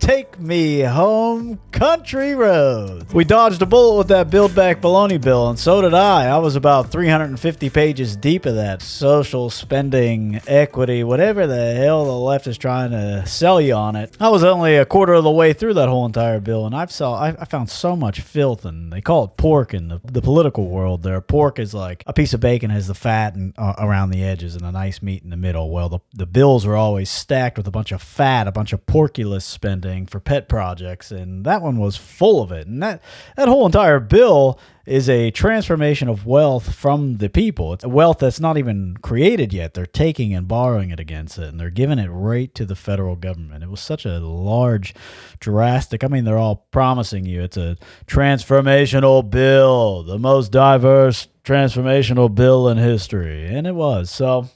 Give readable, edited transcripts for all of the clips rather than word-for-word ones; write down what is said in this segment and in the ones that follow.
Take me home, country roads. We dodged a bullet with that Build Back Bologna bill, and so did I. I was about 350 pages deep of that social spending, equity, whatever the hell the left is trying to sell you on it. I was only a quarter of the way through that whole entire bill, and I found so much filth, and they call it pork in the political world there. Pork is like a piece of bacon has the fat and around the edges and a nice meat in the middle. Well, the bills are always stacked with a bunch of fat, a bunch of porkulous spending for pet projects, and that one was full of it. And that whole entire bill is a transformation of wealth from the people. It's wealth that's not even created yet. They're taking and borrowing it against it, and they're giving it right to the federal government. It was such a large, drastic, I mean, they're all promising you it's a transformational bill, the most diverse transformational bill in history, and it was. So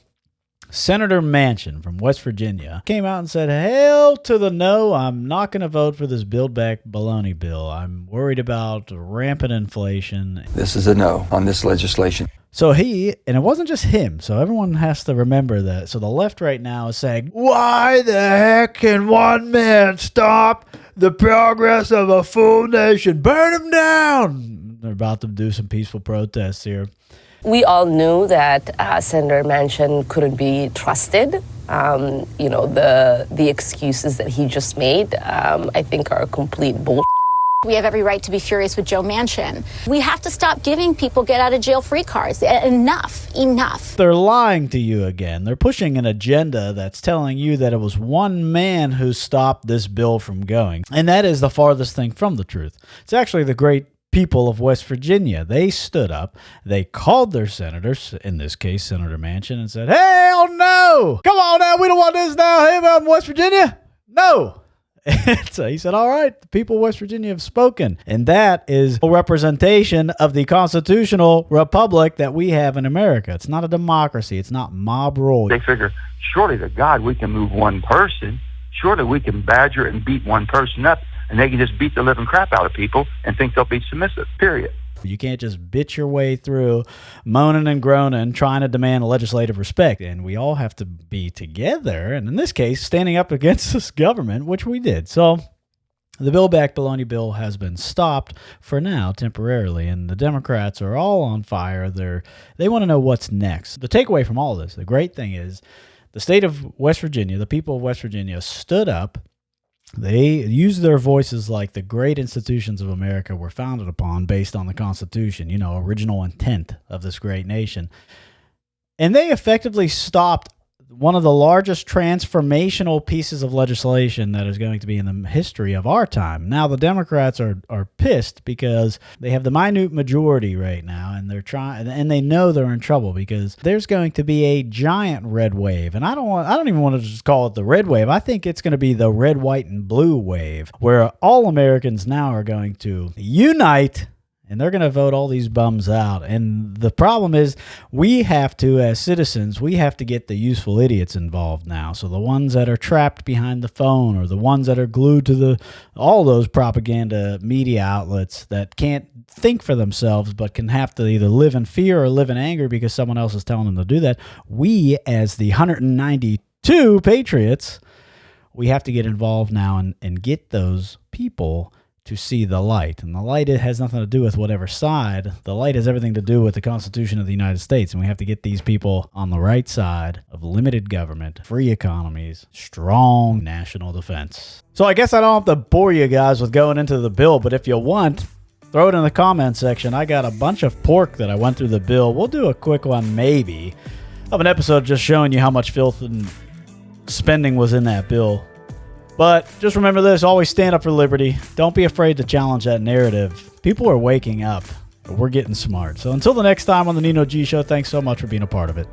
Senator Manchin from West Virginia came out and said, hell to the no, I'm not going to vote for this Build Back Bologna bill. I'm worried about rampant inflation. This is a no on this legislation. So and it wasn't just him, so everyone has to remember that. So the left right now is saying, why the heck can one man stop the progress of a full nation? Burn him down! They're about to do some peaceful protests here. We all knew that Senator Manchin couldn't be trusted. The excuses that he just made, I think, are complete bullshit. We have every right to be furious with Joe Manchin. We have to stop giving people get-out-of-jail-free cards. Enough. They're lying to you again. They're pushing an agenda that's telling you that it was one man who stopped this bill from going. And that is the farthest thing from the truth. It's actually the great people of West Virginia. They stood up, they called their senators, in this case Senator Manchin, and said, hell no, come on now, we don't want this now, hey, I'm West Virginia, no. And so he said, all right, the people of West Virginia have spoken, and that is a representation of the constitutional republic that we have in America. It's not a democracy, it's not mob rule. They figure, surely to God we can move one person, surely we can badger and beat one person up, and they can just beat the living crap out of people and think they'll be submissive, period. You can't just bitch your way through moaning and groaning, trying to demand legislative respect. And we all have to be together, and in this case, standing up against this government, which we did. So the Build Back Bologna bill has been stopped for now, temporarily, and the Democrats are all on fire. They want to know what's next. The takeaway from all of this, the great thing is, the state of West Virginia, the people of West Virginia stood up. They used their voices like the great institutions of America were founded upon based on the Constitution, original intent of this great nation. And they effectively stopped one of the largest transformational pieces of legislation that is going to be in the history of our time. Now, the Democrats are pissed because they have the minute majority right now, and they know they're in trouble because there's going to be a giant red wave. And I don't even want to just call it the red wave. I think it's going to be the red, white, and blue wave, where all Americans now are going to unite, and they're going to vote all these bums out. And the problem is we have to, as citizens, we have to get the useful idiots involved now. So the ones that are trapped behind the phone, or the ones that are glued to all those propaganda media outlets that can't think for themselves but can have to either live in fear or live in anger because someone else is telling them to do that. We, as the 192 patriots, we have to get involved now and get those people to see the light. And the light, it has nothing to do with whatever side. The light has everything to do with the Constitution of the United States. And we have to get these people on the right side of limited government, free economies, strong national defense. So I guess I don't have to bore you guys with going into the bill, but if you want, throw it in the comment section. I got a bunch of pork that I went through the bill. We'll do a quick one maybe of an episode just showing you how much filth and spending was in that bill. But just remember this, always stand up for liberty. Don't be afraid to challenge that narrative. People are waking up. We're getting smart. So until the next time on the Nino G Show, thanks so much for being a part of it.